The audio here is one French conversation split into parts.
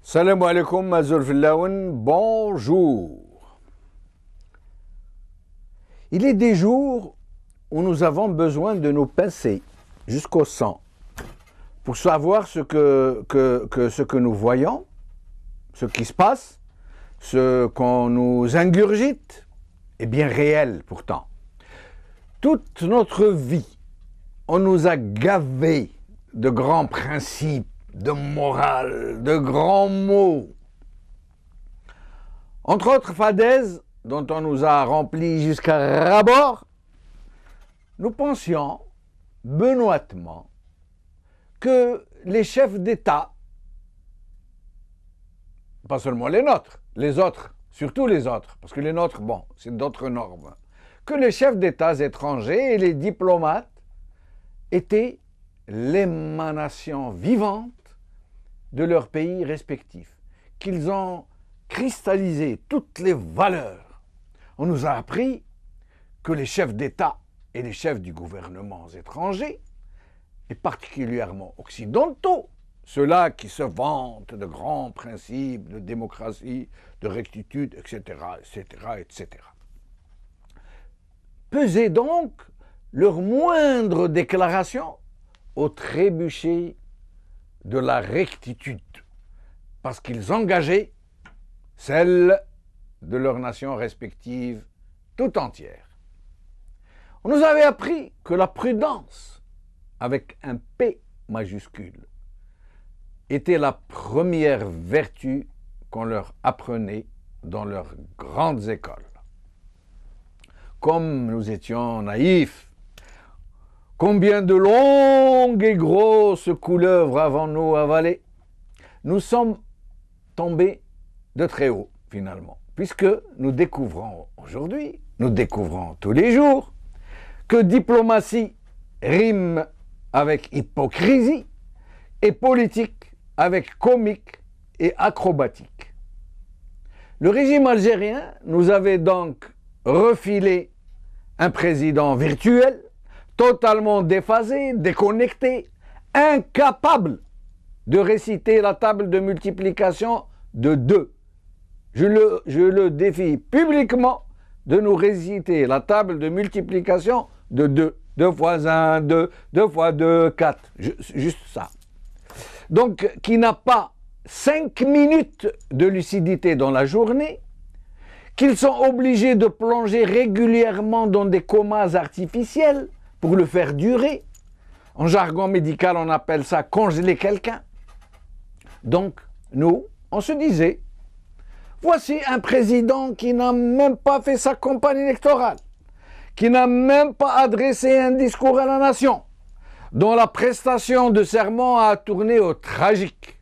Salam alaikum, Mazul Fillaoun, bonjour. Il est des jours où nous avons besoin de nous pincer jusqu'au sang pour savoir ce que nous voyons, ce qui se passe, ce qu'on nous ingurgite est bien réel pourtant. Toute notre vie, on nous a gavés de grands principes, de morale, de grands mots. Entre autres fadaises dont on nous a rempli jusqu'à ras-bord, nous pensions benoîtement que les chefs d'État, pas seulement les nôtres, les autres, surtout les autres, parce que les nôtres, bon, c'est d'autres normes, que les chefs d'État étrangers et les diplomates étaient l'émanation vivante de leurs pays respectifs, qu'ils ont cristallisé toutes les valeurs. On nous a appris que les chefs d'État et les chefs du gouvernement étrangers, et particulièrement occidentaux, ceux-là qui se vantent de grands principes de démocratie, de rectitude, etc., etc., etc., pesaient donc leur moindre déclaration au trébuchet de la rectitude, parce qu'ils engageaient celle de leurs nations respectives tout entière. On nous avait appris que la prudence, avec un P majuscule, était la première vertu qu'on leur apprenait dans leurs grandes écoles. Comme nous étions naïfs, combien de longues et grosses couleuvres avons-nous avalées? Nous sommes tombés de très haut, finalement, puisque nous découvrons aujourd'hui, nous découvrons tous les jours, que diplomatie rime avec hypocrisie et politique avec comique et acrobatique. Le régime algérien nous avait donc refilé un président virtuel, totalement déphasé, déconnecté, incapable de réciter la table de multiplication de 2. Je le défie publiquement de nous réciter la table de multiplication de 2. 2 fois 1, 2, 2 fois 2, 4. Juste ça. Donc, qui n'a pas 5 minutes de lucidité dans la journée, qu'ils sont obligés de plonger régulièrement dans des comas artificiels pour le faire durer. En jargon médical, on appelle ça congeler quelqu'un. Donc, nous, on se disait, voici un président qui n'a même pas fait sa campagne électorale, qui n'a même pas adressé un discours à la nation, dont la prestation de serment a tourné au tragique,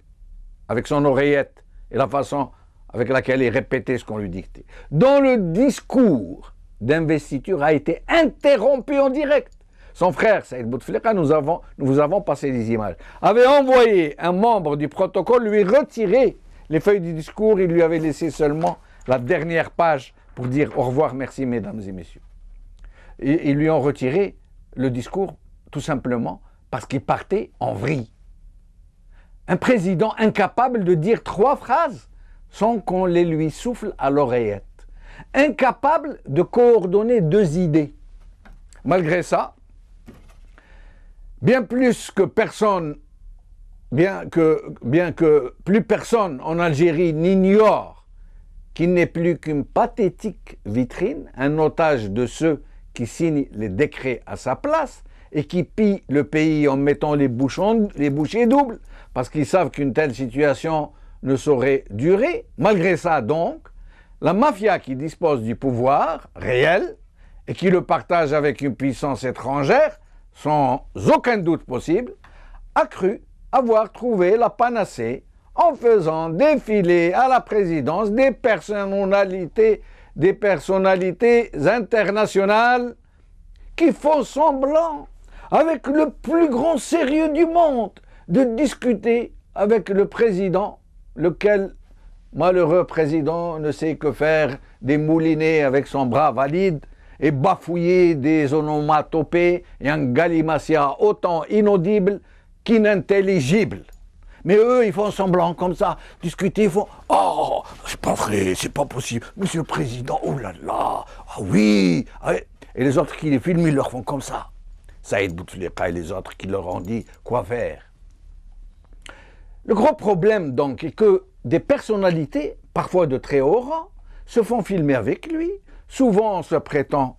avec son oreillette et la façon avec laquelle il répétait ce qu'on lui dictait, dont le discours d'investiture a été interrompu en direct. Son frère, Saïd Bouteflika, nous vous avons passé les images, avait envoyé un membre du protocole lui retirer les feuilles du discours. Il lui avait laissé seulement la dernière page pour dire au revoir, merci mesdames et messieurs. Et ils lui ont retiré le discours tout simplement parce qu'il partait en vrille. Un président incapable de dire 3 phrases sans qu'on les lui souffle à l'oreillette. Incapable de coordonner 2 idées. Malgré ça, bien que plus personne en Algérie n'ignore qu'il n'est plus qu'une pathétique vitrine, un otage de ceux qui signent les décrets à sa place et qui pillent le pays en mettant les bouchées doubles, parce qu'ils savent qu'une telle situation ne saurait durer. Malgré ça, donc, la mafia qui dispose du pouvoir réel et qui le partage avec une puissance étrangère, sans aucun doute possible, a cru avoir trouvé la panacée en faisant défiler à la présidence des personnalités internationales qui font semblant, avec le plus grand sérieux du monde, de discuter avec le président, lequel, malheureux président, ne sait que faire des moulinets avec son bras valide et bafouiller des onomatopées et un galimatia autant inaudible qu'inintelligible. Mais eux, ils font semblant comme ça, discuter, ils font « Oh, c'est pas vrai, c'est pas possible, Monsieur le Président, oh là là, ah oui !» Et les autres qui les filment, ils leur font comme ça. Saïd Bouteflika et les autres qui leur ont dit quoi faire. Le gros problème donc est que des personnalités, parfois de très haut rang, se font filmer avec lui, souvent en se prêtant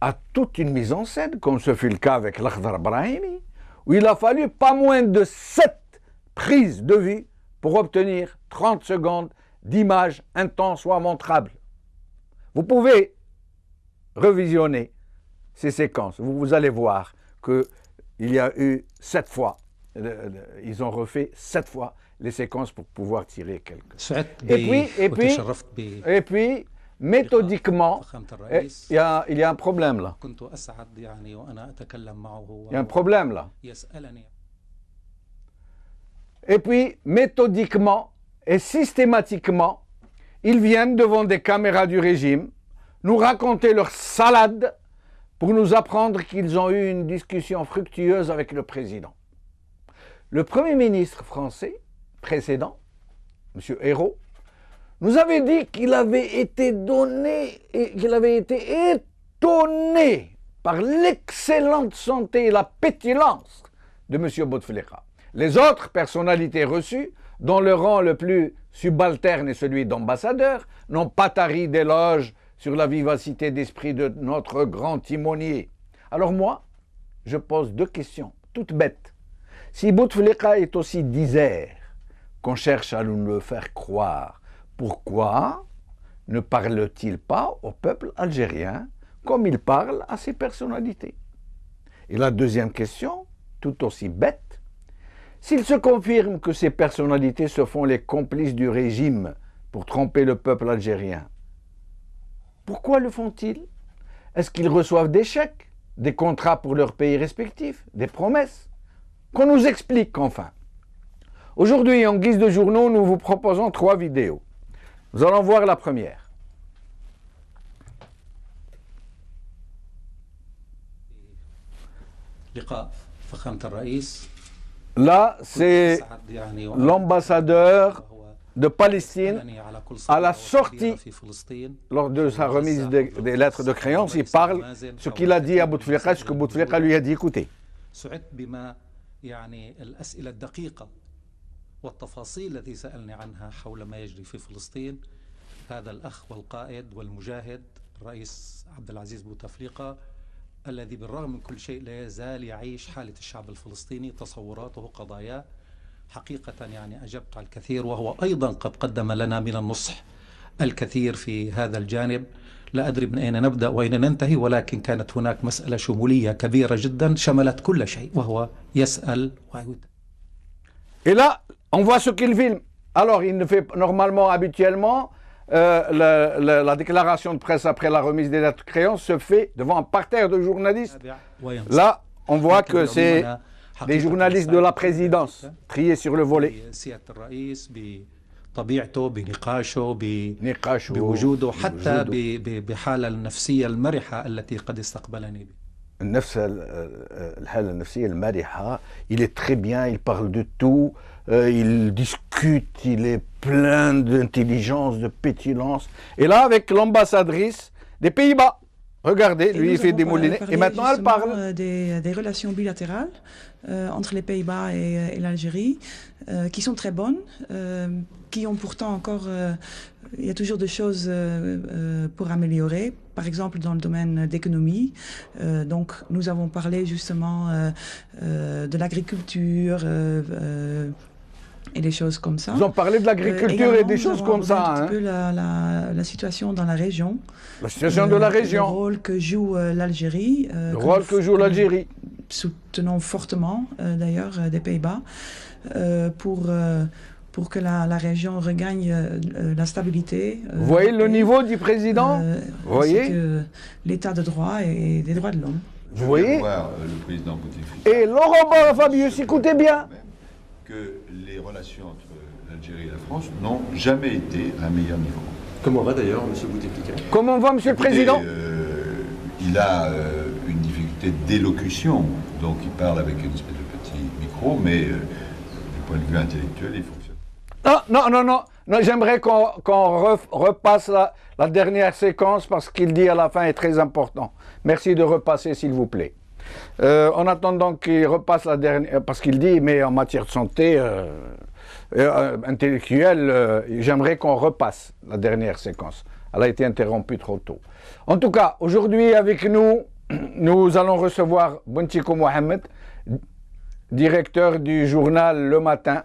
à toute une mise en scène, comme ce fut le cas avec l'Akhdar Brahimi, où il a fallu pas moins de 7 prises de vue pour obtenir 30 secondes d'images intenses ou montrables. Vous pouvez revisionner ces séquences. Vous allez voir qu'il y a eu 7 fois, ils ont refait 7 fois les séquences pour pouvoir tirer quelques. Et puis, méthodiquement, il y a un problème là. Il y a un problème là. Et puis, méthodiquement et systématiquement, ils viennent devant des caméras du régime nous raconter leur salade pour nous apprendre qu'ils ont eu une discussion fructueuse avec le président. Le Premier ministre français précédent, M. Ayrault, nous avait dit qu'il avait été donné et qu'il avait été étonné par l'excellente santé et la pétillance de M. Bouteflika. Les autres personnalités reçues, dont le rang le plus subalterne est celui d'ambassadeur, n'ont pas tari d'éloges sur la vivacité d'esprit de notre grand timonier. Alors moi, je pose 2 questions, toutes bêtes. Si Bouteflika est aussi disert qu'on cherche à nous le faire croire, pourquoi ne parle-t-il pas au peuple algérien comme il parle à ses personnalités? Et la deuxième question, tout aussi bête, s'il se confirme que ces personnalités se font les complices du régime pour tromper le peuple algérien, pourquoi le font-ils? Est-ce qu'ils reçoivent des chèques, des contrats pour leurs pays respectifs, des promesses? Qu'on nous explique enfin. Aujourd'hui, en guise de journaux, nous vous proposons 3 vidéos. Nous allons voir la première. Là, c'est l'ambassadeur de Palestine à la sortie, lors de sa remise des lettres de créance, il parle ce qu'il a dit à Bouteflika, ce que Bouteflika lui a dit. Écoutez. والتفاصيل التي سألني عنها حول ما يجري في فلسطين هذا الأخ والقائد والمجاهد الرئيس عبد العزيز بوتفليقة الذي بالرغم من كل شيء لا يزال يعيش حالة الشعب الفلسطيني تصوراته قضاياه حقيقة يعني أجبت على الكثير وهو أيضا قد قدم لنا من النصح الكثير في هذا الجانب لا أدري من أين نبدأ وأين ننتهي ولكن كانت هناك مسألة شمولية كبيرة جدا شملت كل شيء وهو يسأل Et là, on voit ce qu'il filme. Alors, il ne fait normalement, habituellement, la déclaration de presse après la remise des lettres de créance se fait devant un parterre de journalistes. Là, on voit que c'est des journalistes de la présidence triés sur le volet. طبيعته بنقاشه بوجوده حتى بحالة النفسية المرحة التي قد استقبلني بها. الحالة النفسية المرحة, il est très bien, il parle de tout, il discute, il est plein d'intelligence, de pétillance. Et là, avec l'ambassadrice des Pays-Bas, regardez, lui il fait des moulinets, et maintenant elle parle. Des relations bilatérales entre les Pays-Bas et l'Algérie, qui sont très bonnes, qui ont pourtant encore, il y a toujours des choses pour améliorer, par exemple dans le domaine d'économie. Donc nous avons parlé justement de l'agriculture et des choses comme ça. Vous en parlez de l'agriculture et des choses comme ça. Un peu la situation dans la région. La situation de la région. Le rôle que joue l'Algérie. Le rôle que joue l'Algérie. Soutenons fortement d'ailleurs des Pays-Bas pour que la région regagne la stabilité. Vous voyez le niveau du président? Vous voyez l'état de droit et des droits de l'homme. Vous voyez le président Bouteflika. Et Laurent Fabius, écoutez bien. Que les relations entre l'Algérie et la France n'ont jamais été à un meilleur niveau. Comment va d'ailleurs M. Bouteflika? Comment va M. le Président? Il a une difficulté d'élocution, donc il parle avec une espèce de petit micro, mais point de vue intellectuel, il fonctionne. Non, j'aimerais qu'on repasse la dernière séquence parce qu'il dit à la fin est très important. Merci de repasser, s'il vous plaît. En attendant qu'il repasse la dernière, parce qu'il dit, mais en matière de santé intellectuelle, j'aimerais qu'on repasse la dernière séquence. Elle a été interrompue trop tôt. En tout cas, aujourd'hui avec nous, nous allons recevoir Bontiko Mohamed, directeur du journal Le Matin.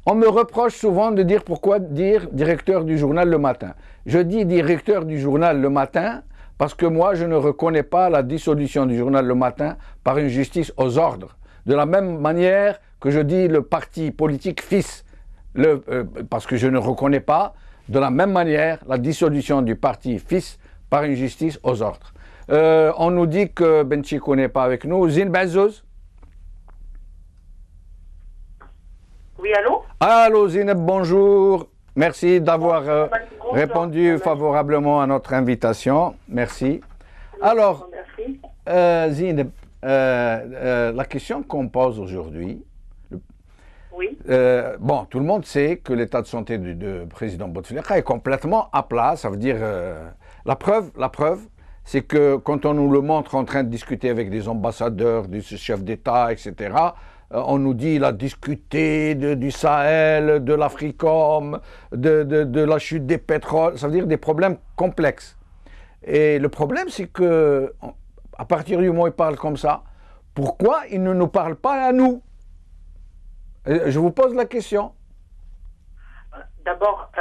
On me reproche souvent de dire pourquoi dire directeur du journal Le Matin. Je dis directeur du journal Le Matin parce que moi, je ne reconnais pas la dissolution du journal Le Matin par une justice aux ordres. De la même manière que je dis le parti politique FIS, parce que je ne reconnais pas, de la même manière, la dissolution du parti FIS par une justice aux ordres. On nous dit que Bontiko n'est pas avec nous. Zine Bazouz. Oui, allô? Allô Zineb, bonjour. Merci d'avoir répondu favorablement à notre invitation. Merci. Alors, Zineb, la question qu'on pose aujourd'hui, oui. Bon, tout le monde sait que l'état de santé du président Bouteflika est complètement à plat. Ça veut dire, la preuve, c'est que quand on nous le montre en train de discuter avec des ambassadeurs, des chefs d'État, etc., on nous dit qu'il a discuté du Sahel, de l'Africom, de la chute des pétroles, ça veut dire des problèmes complexes. Et le problème, c'est que, à partir du moment où il parle comme ça, pourquoi il ne nous parle pas à nous? Je vous pose la question. D'abord,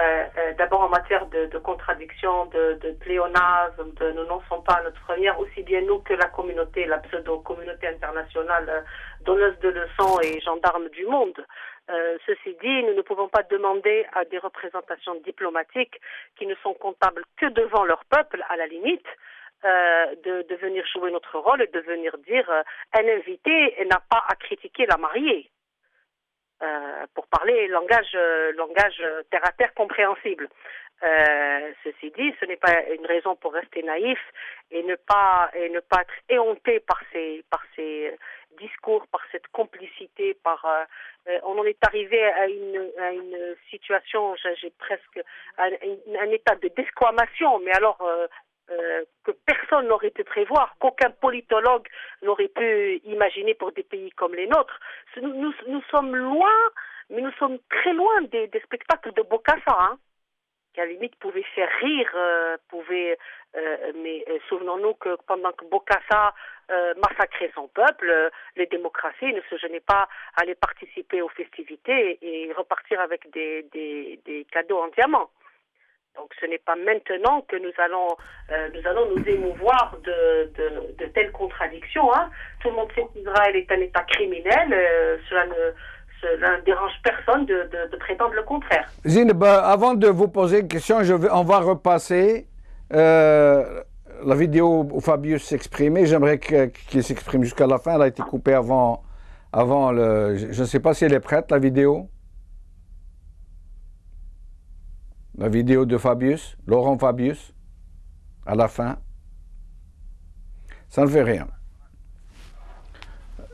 en matière de contradiction, de pléonasme, nous n'en sommes pas à notre première, aussi bien nous que la communauté, la pseudo-communauté internationale, donneuse de leçons et gendarme du monde. Ceci dit, nous ne pouvons pas demander à des représentations diplomatiques qui ne sont comptables que devant leur peuple, à la limite, de venir jouer notre rôle et de venir dire un invité n'a pas à critiquer la mariée. Pour parler langage terre à terre compréhensible. Ceci dit, ce n'est pas une raison pour rester naïf et ne pas être éhonté par ces discours, par cette complicité, on en est arrivé à une situation, j'ai presque un état de d'exclamation, mais alors que personne n'aurait pu prévoir, qu'aucun politologue n'aurait pu imaginer pour des pays comme les nôtres. Nous sommes loin, mais nous sommes très loin des spectacles de Bokassa, hein, qui à la limite pouvaient faire rire, mais souvenons-nous que pendant que Bokassa massacrait son peuple, les démocraties ne se gênaient pas à aller participer aux festivités et repartir avec des cadeaux en diamant. Donc ce n'est pas maintenant que nous allons nous émouvoir de telles contradictions. Hein. Tout le monde sait qu'Israël est un État criminel. Cela ne dérange personne de prétendre le contraire. Zineb, avant de vous poser une question, on va repasser la vidéo où Fabius s'exprimait. J'aimerais qu'il s'exprime jusqu'à la fin. Elle a été coupée avant je ne sais pas si elle est prête, la vidéo. La vidéo de Fabius, Laurent Fabius, à la fin. Ça ne fait rien.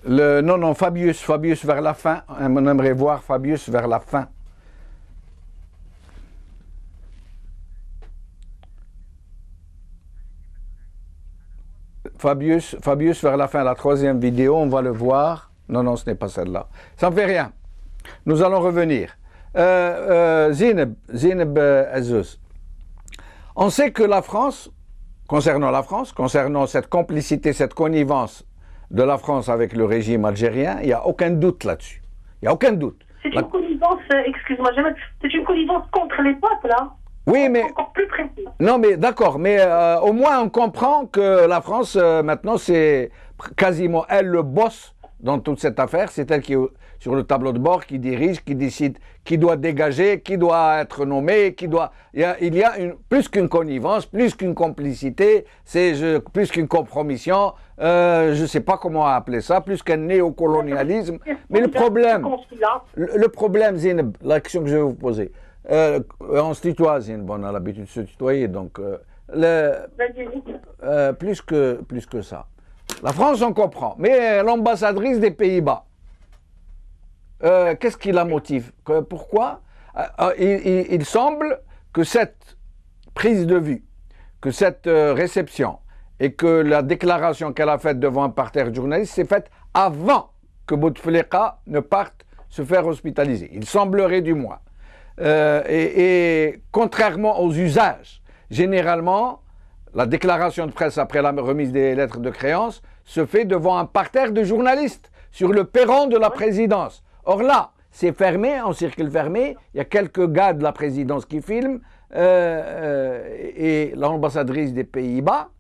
Non, Fabius vers la fin. On aimerait voir Fabius vers la fin. Fabius vers la fin, la troisième vidéo, on va le voir. Non, ce n'est pas celle-là. Ça ne fait rien. Nous allons revenir. Zineb Azouz, on sait que concernant cette complicité, cette connivence de la France avec le régime algérien, il n'y a aucun doute là-dessus. Il n'y a aucun doute. C'est une connivence, excuse-moi, c'est une connivence contre les peuples, là. Oui, mais... Encore plus précis. Non, mais d'accord, mais au moins on comprend que la France, maintenant, c'est quasiment elle le boss dans toute cette affaire. C'est elle qui est sur le tableau de bord, qui dirige, qui décide qui doit dégager, qui doit être nommé, il y a plus qu'une connivence, plus qu'une complicité, plus qu'une compromission, je ne sais pas comment appeler ça, plus qu'un néocolonialisme. Mais le problème, Zineb, la question que je vais vous poser, on se tutoie, Zineb, on a l'habitude de se tutoyer, donc plus que ça. La France, on comprend, mais l'ambassadrice des Pays-Bas, qu'est-ce qui la motive? Pourquoi? Il semble que cette prise de vue, que cette réception et que la déclaration qu'elle a faite devant un parterre de journalistes s'est faite avant que Bouteflika ne parte se faire hospitaliser. Il semblerait du moins. Et contrairement aux usages, généralement, la déclaration de presse après la remise des lettres de créance se fait devant un parterre de journalistes sur le perron de la présidence. Or là, c'est fermé, en cercle fermé, il y a quelques gars de la présidence qui filment et l'ambassadrice des Pays-Bas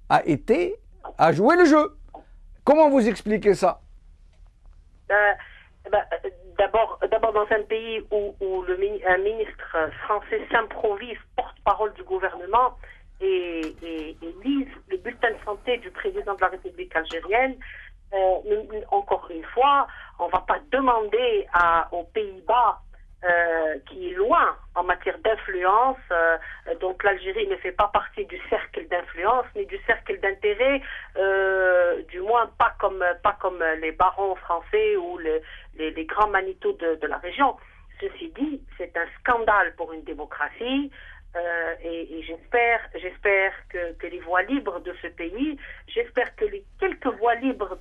a joué le jeu. Comment vous expliquez ça? D'abord, dans un pays où un ministre français s'improvise porte-parole du gouvernement et lise le bulletin de santé du président de la République algérienne, encore une fois, on ne va pas demander aux Pays-Bas, qui est loin en matière d'influence, donc l'Algérie ne fait pas partie du cercle d'influence ni du cercle d'intérêt, du moins pas comme les barons français ou les grands manitos de la région. Ceci dit, c'est un scandale pour une démocratie. Et j'espère que les voix libres de ce pays, j'espère que les quelques voix libres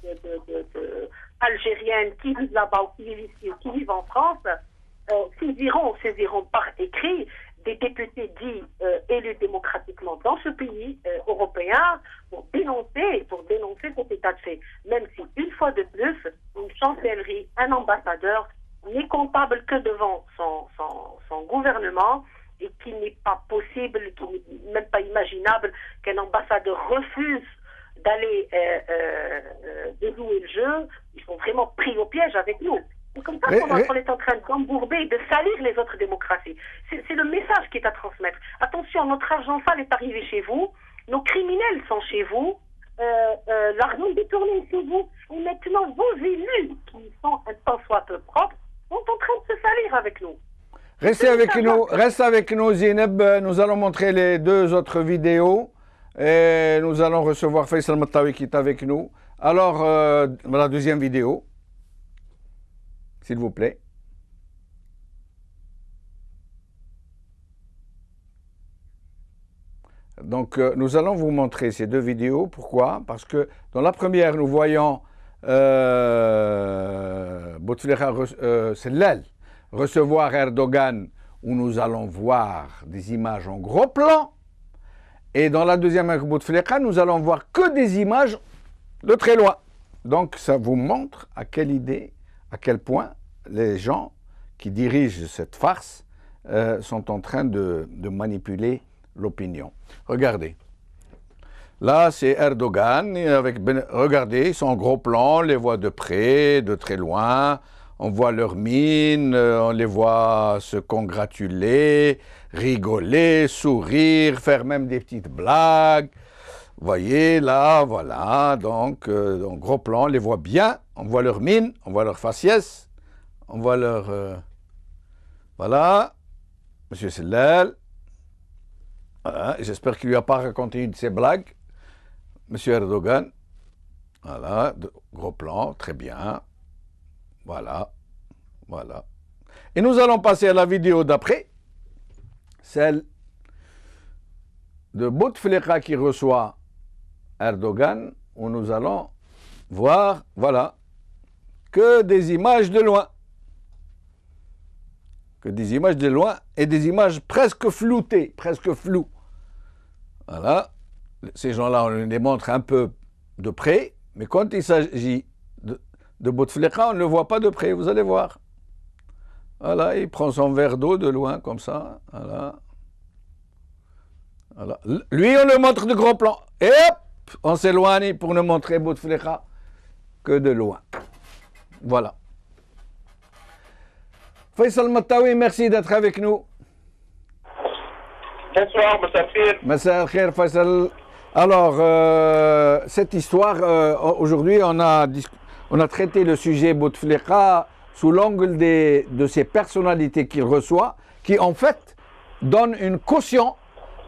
algériennes qui vivent là-bas ou qui vivent ici ou qui vivent en France, saisiront par écrit des députés dits élus démocratiquement dans ce pays européen pour dénoncer cet état de fait. Même si, une fois de plus, une chancellerie, un ambassadeur n'est comptable que devant son gouvernement, et qu'il n'est pas possible, qu'il n'est même pas imaginable qu'un ambassadeur refuse d'aller déjouer le jeu. Ils sont vraiment pris au piège avec nous. C'est comme ça qu'on est en train d'embourber et de salir les autres démocraties. C'est le message qui est à transmettre. Attention, notre argent sale est arrivé chez vous, nos criminels sont chez vous, l'argent détourné est chez vous, et maintenant vos élus, qui sont un tant soit peu propres, sont en train de se salir avec nous. Reste avec nous, Zineb. Nous allons montrer les deux autres vidéos et nous allons recevoir Faisal Mattawi qui est avec nous. Alors, la deuxième vidéo, s'il vous plaît. Donc, nous allons vous montrer ces deux vidéos. Pourquoi? Parce que dans la première, nous voyons Bouteflika Sellal recevoir Erdogan, où nous allons voir des images en gros plan. Et dans la deuxième avec Bouteflika, nous allons voir que des images de très loin. Donc ça vous montre à quel point les gens qui dirigent cette farce sont en train de manipuler l'opinion. Regardez. Là, c'est Erdogan. Regardez, ils sont en gros plan, on les voit de près, de très loin. On voit leurs mines, on les voit se congratuler, rigoler, sourire, faire même des petites blagues. Vous voyez, là, voilà, donc, en gros plan, on les voit bien, on voit leurs mines, on voit leur faciès, on voit leur... voilà, M. Sellal. Voilà, j'espère qu'il ne lui a pas raconté une de ses blagues. M. Erdogan. Voilà, gros plan, très bien. Voilà, voilà. Et nous allons passer à la vidéo d'après, celle de Bouteflika qui reçoit Erdogan, où nous allons voir, voilà, que des images de loin. Que des images de loin et des images presque floutées, presque floues. Voilà, ces gens-là, on les montre un peu de près, mais quand il s'agit de Bouteflika, on ne le voit pas de près, vous allez voir. Voilà, il prend son verre d'eau de loin, comme ça. Voilà. Voilà. Lui, on le montre de gros plan. Et hop, on s'éloigne pour ne montrer Bouteflika que de loin. Voilà. Faisal Mattawi, merci d'être avec nous. Bonsoir, Massa Al-Khair. Massa Al-Khair, Faisal. Alors, cette histoire, aujourd'hui, on a traité le sujet Bouteflika sous l'angle de ces personnalités qu'il reçoit, qui en fait donnent une caution,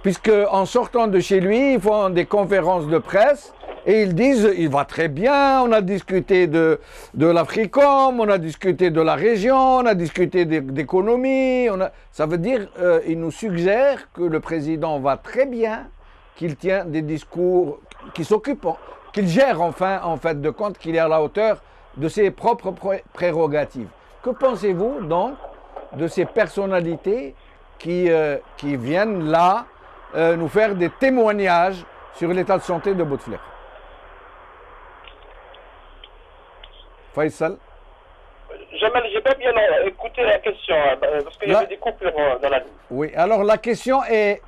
puisque en sortant de chez lui, ils font des conférences de presse Et ils disent, il va très bien, on a discuté de l'Africom, on a discuté de la région, on a discuté d'économie. Ça veut dire, ils nous suggèrent que le président va très bien, qu'il tient des discours, qu'il s'occupe, qu'il gère enfin, en fait de compte, qu'il est à la hauteur de ses propres prérogatives. Que pensez-vous donc de ces personnalités qui viennent là nous faire des témoignages sur l'état de santé de Bouteflika? Faisal? Jamal, j'ai pas bien écouté la question, parce qu'il y avait des coupures dans la ligne. Oui, alors la question est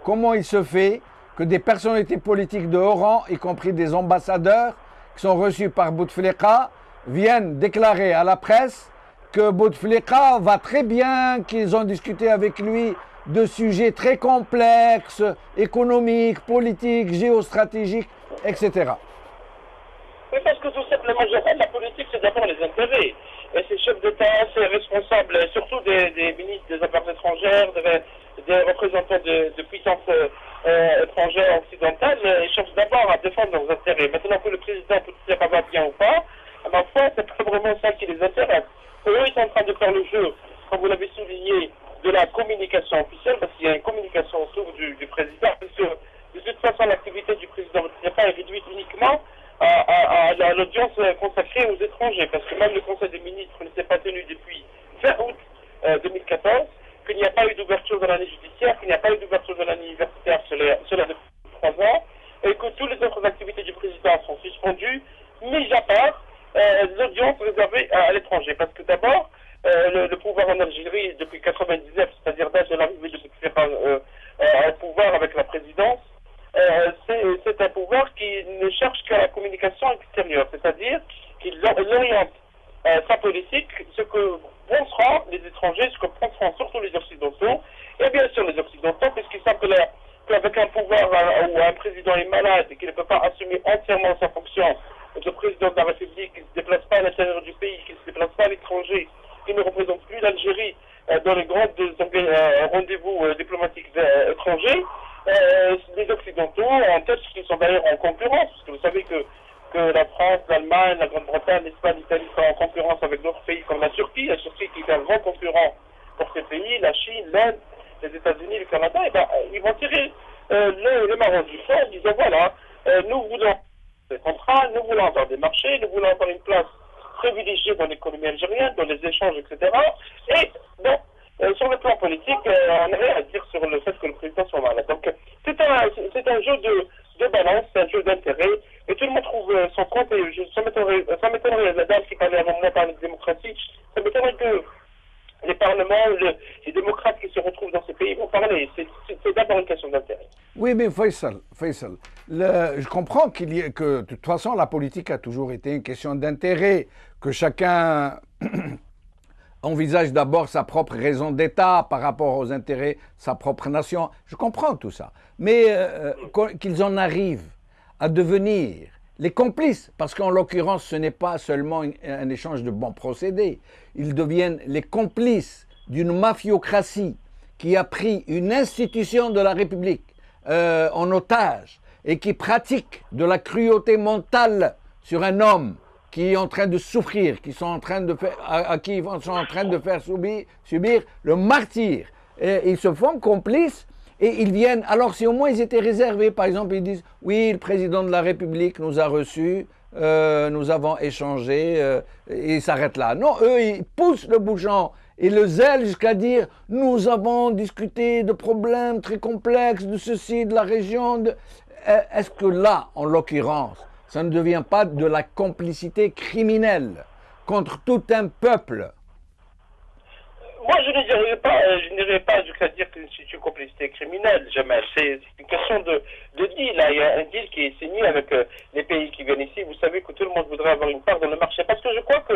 comment il se fait que des personnalités politiques de haut rang, y compris des ambassadeurs qui sont reçus par Bouteflika, viennent déclarer à la presse que Bouteflika va très bien, qu'ils ont discuté avec lui de sujets très complexes, économiques, politiques, géostratégiques, etc. Oui, parce que tout simplement, la politique, c'est d'abord les intérêts. Et ces chefs d'État, ces responsables, surtout des ministres des Affaires étrangères, des représentants de puissances étrangères occidentales, ils cherchent d'abord à défendre leurs intérêts. Maintenant que le président Bouteflika va bien ou pas, à ma foi, c'est pas vraiment ça qui les intéresse. Eux, ils sont en train de faire le jeu, comme vous l'avez souligné, de la communication officielle, parce qu'il y a une communication autour du président, parce que de toute façon, l'activité du président Bouteflika est réduite uniquement à l'audience consacrée aux étrangers, parce que même le Conseil des ministres ne s'est pas tenu depuis fin août 2014, qu'il n'y a pas eu d'ouverture de l'année judiciaire, qu'il n'y a pas eu d'ouverture de l'année universitaire, cela depuis 3 ans, et que toutes les autres activités du président sont suspendues, mis à part l'audience réservée à l'étranger. Parce que d'abord, le pouvoir en Algérie, depuis 1999, c'est-à-dire date de l'arrivée de Bouteflika au pouvoir avec la présidence, c'est un pouvoir qui ne cherche qu'à la communication extérieure, c'est-à-dire qu'il oriente sa politique, ce que penseront les étrangers, ce que penseront surtout les Occidentaux, et bien sûr les Occidentaux, puisqu'ils savent qu'avec un pouvoir où un président est malade et qu'il ne peut pas assumer entièrement sa fonction de président de la République, qui ne se déplace pas à l'intérieur du pays, qui ne se déplace pas à l'étranger, qui ne représente plus l'Algérie dans les grands rendez-vous diplomatiques étrangers, les Occidentaux, en tête, qui sont d'ailleurs en concurrence, parce que vous savez que la France, l'Allemagne, la Grande-Bretagne, l'Espagne, l'Italie sont en concurrence avec d'autres pays comme la Turquie qui est un grand concurrent pour ces pays, la Chine, l'Inde, les États-Unis, le Canada, et ils vont tirer le marron du feu en disant voilà, nous voulons des contrats, nous voulons avoir des marchés, nous voulons avoir une place privilégiée dans l'économie algérienne, dans les échanges, etc. Et donc, sur le plan politique, on n'a rien à dire sur le fait que le président soit malade. Donc, c'est un jeu de balance, c'est un jeu d'intérêt, et tout le monde trouve son compte, et ça m'étonnerait, la dame qui parlait avant moi parler de démocratie, ça m'étonnerait que les parlements, les démocrates qui se retrouvent dans ces pays vont parler. C'est d'abord une question d'intérêt. Oui, mais Faisal, je comprends que de toute façon, la politique a toujours été une question d'intérêt, que chacun envisage d'abord sa propre raison d'État par rapport aux intérêts de sa propre nation. Je comprends tout ça. Mais qu'ils en arrivent à devenir les complices, parce qu'en l'occurrence, ce n'est pas seulement un échange de bons procédés, ils deviennent les complices d'une mafiocratie qui a pris une institution de la République en otage et qui pratique de la cruauté mentale sur un homme qui est en train de souffrir, à qui ils sont en train de faire subir le martyre. Et ils se font complices et ils viennent. Alors si au moins ils étaient réservés, par exemple, ils disent oui, le président de la République nous a reçus, nous avons échangé, et ils s'arrêtent là. Non, eux, ils poussent le bouchon et le zèle jusqu'à dire nous avons discuté de problèmes très complexes, de ceci, de la région. Est-ce que là, en l'occurrence, ça ne devient pas de la complicité criminelle contre tout un peuple? Moi, je n'irai pas jusqu'à dire que c'est une complicité criminelle, jamais. C'est une question de deal. Là. Il y a un deal qui est signé avec les pays qui viennent ici. Vous savez que tout le monde voudrait avoir une part dans le marché. Parce que je crois que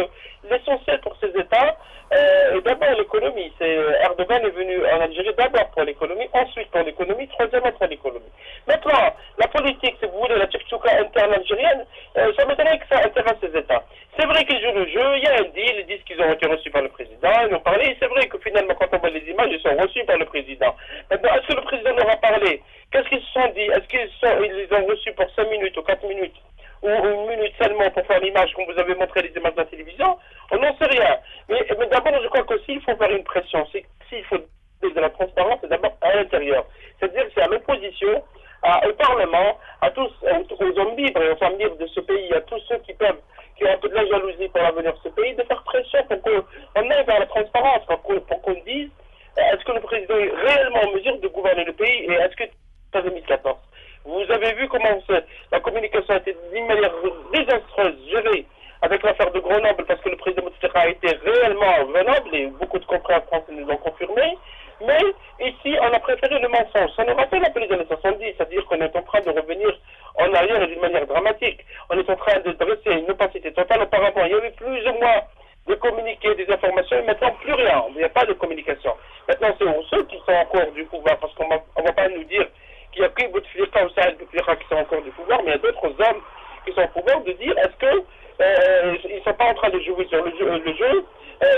l'essentiel pour ces États est d'abord l'économie. Erdogan est venu en Algérie d'abord pour l'économie, ensuite pour l'économie, troisièmement pour l'économie. Maintenant, la politique, si vous voulez, la tchouka interne algérienne, ça m'étonnerait que ça intéresse ces États. C'est vrai qu'ils jouent le jeu, il y a un deal, ils disent qu'ils ont été reçus par le président, ils ont parlé, et c'est vrai que finalement, quand on voit les images, ils sont reçus par le président. Maintenant, est-ce que le président leur a parlé? Qu'est-ce qu'ils se sont dit, est-ce qu'ils les ont reçus pour 5 minutes ou 4 minutes ou une minute seulement pour faire l'image, comme vous avez montré les images de la télévision? On n'en sait rien. Mais d'abord, je crois qu'aussi, il faut faire une pression. S'il faut de la transparence, c'est d'abord à l'intérieur. C'est-à-dire que c'est à l'opposition, au Parlement, à tous, aux hommes libres et aux femmes libres de ce pays, à tous ceux qui ont un peu de la jalousie pour l'avenir de ce pays, de faire pression pour qu'on aille vers la transparence, pour qu'on dise est-ce que le président est réellement en mesure de gouverner le pays et est-ce que c'est en 2014. Vous avez vu comment la communication a été d'une manière désastreuse gérée avec l'affaire de Grenoble parce que le président Bouteflika a été réellement venable et beaucoup de confrères français nous l'ont confirmé. Mais ici, on a préféré le mensonge. Ça nous rappelle un peu les années 70, c'est-à-dire qu'on est en train de revenir en arrière d'une manière dramatique. On est en train de dresser une opacité totale. Auparavant, il y avait plus ou moins de communiquer des informations et maintenant plus rien. Il n'y a pas de communication. Maintenant, c'est ceux qui sont encore du pouvoir, parce qu'on ne va pas nous dire qu'il y a que Bouteflika ou Saad Bouteflika qui sont encore du pouvoir, mais il y a d'autres hommes qui sont au pouvoir de dire est-ce qu'ils ne sont pas en train de jouer sur le jeu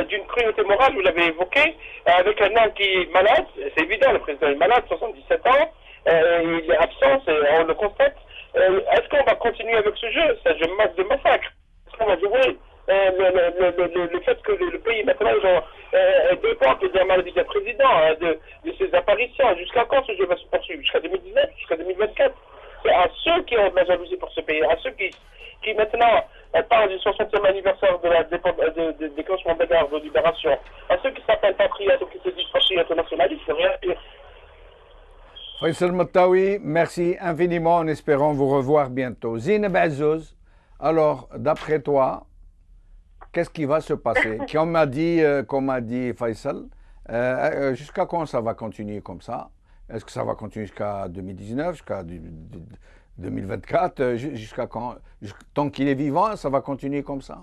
d'une cruauté morale, vous l'avez évoqué, avec un homme qui est malade, c'est évident, le président est malade, 77 ans, il est absent, on le constate. Est-ce qu'on va continuer avec ce jeu, ce jeu de massacre? Est-ce qu'on va jouer le fait que le pays maintenant dépend de la maladie d'un président, de ses apparitions? Jusqu'à quand ce jeu va se poursuivre? Jusqu'à 2019, jusqu'à 2024? C'est à ceux qui ont de la jalousie pour ce pays, à ceux qui maintenant parlent du 60e anniversaire de la déclenchement de la guerre de libération, à ceux qui s'appellent patriotes ou qui se disent patriotes nationalistes, c'est rien pire. Faisal Mottaoui, merci infiniment en espérant vous revoir bientôt. Zineb Azzouz, alors d'après toi, qu'est-ce qui va se passer? Comme m'a dit Faisal, jusqu'à quand ça va continuer comme ça? Est-ce que ça va continuer jusqu'à 2019, jusqu'à 2024, jusqu'à quand? Tant qu'il est vivant, ça va continuer comme ça?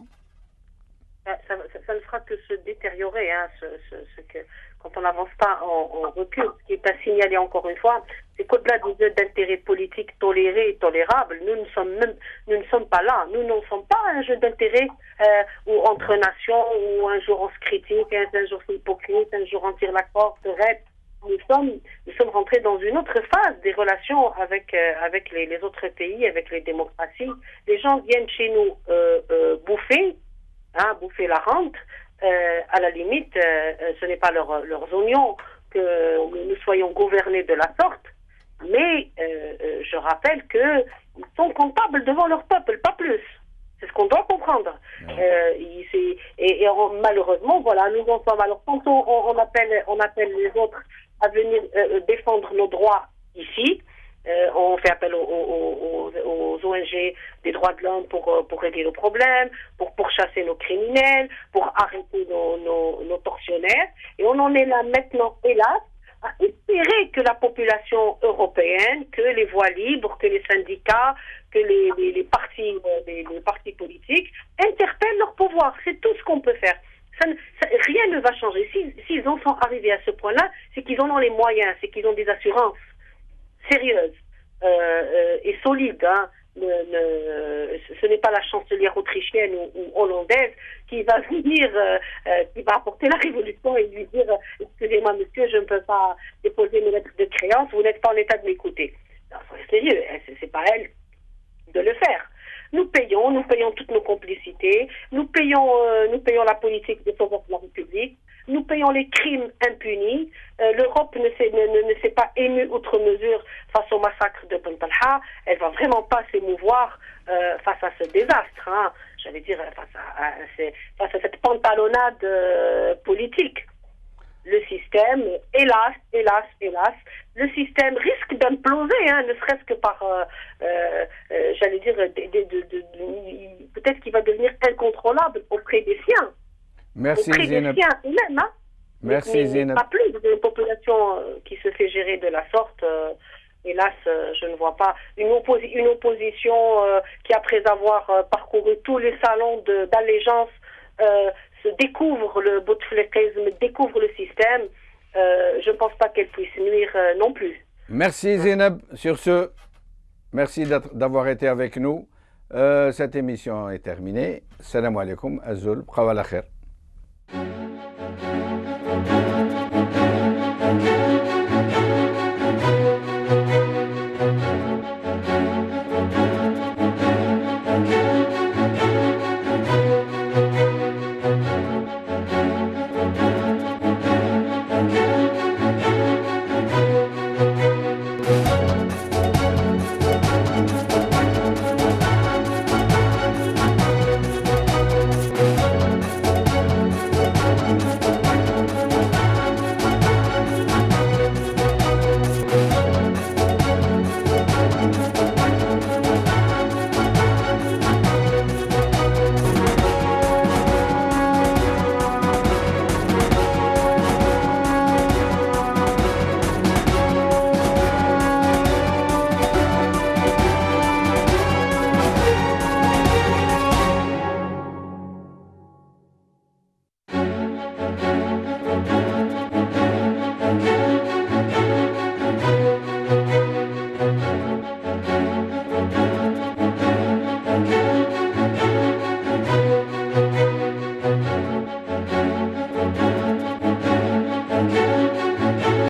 Ça ne fera que se détériorer. Hein, quand on n'avance pas, on recule. Ce qui est à signaler encore une fois, c'est qu'au-delà des jeux d'intérêt politique tolérés et tolérables, nous ne sommes pas là. Nous ne sommes pas un jeu d'intérêt ou entre nations, où un jour on se critique, un jour c'est hypocrite, un jour on tire la corde, nous sommes rentrés dans une autre phase des relations avec les autres pays, avec les démocraties. Les gens viennent chez nous bouffer la rente. À la limite, ce n'est pas leurs oignons que nous soyons gouvernés de la sorte, mais je rappelle qu'ils sont comptables devant leur peuple, pas plus. C'est ce qu'on doit comprendre. Malheureusement, voilà, nous en sommes. Alors, quand on appelle les autres à venir défendre nos droits ici, on fait appel aux ONG des droits de l'homme pour régler nos problèmes, pour chasser nos criminels, pour arrêter nos tortionnaires. Et on en est là maintenant, hélas, à espérer que la population européenne, que les voix libres, que les syndicats, que les partis politiques interpellent leur pouvoir. C'est tout ce qu'on peut faire. Rien ne va changer. S'ils en sont arrivés à ce point-là, c'est qu'ils en ont les moyens, c'est qu'ils ont des assurances sérieuses et solides. Hein. Ce n'est pas la chancelière autrichienne ou hollandaise qui va venir, qui va apporter la révolution et lui dire excusez-moi monsieur, je ne peux pas déposer mes lettres de créance, vous n'êtes pas en état de m'écouter. Soyez sérieux, c'est pas elle de le faire. Nous payons toutes nos complicités, nous payons la politique des sauveurs de la République, nous payons les crimes impunis. L'Europe ne s'est pas émue outre mesure face au massacre de Ben Talha. Elle va vraiment pas s'émouvoir face à ce désastre. Hein. J'allais dire face à cette pantalonnade politique. Le système, hélas, le système risque d'imploser, hein, ne serait-ce que par, j'allais dire, peut-être qu'il va devenir incontrôlable auprès des siens. Merci auprès Zineb. des siens eux-mêmes, hein. Merci Zineb. Pas plus d'une population qui se fait gérer de la sorte. Hélas, je ne vois pas une opposition qui, après avoir parcouru tous les salons d'allégeance, découvre le bouteflikaisme, découvre le système. Je ne pense pas qu'elle puisse nuire non plus. Merci Zineb. Sur ce, merci d'avoir été avec nous. Cette émission est terminée. Salam alaikum. Azul. Bqaw ala khair.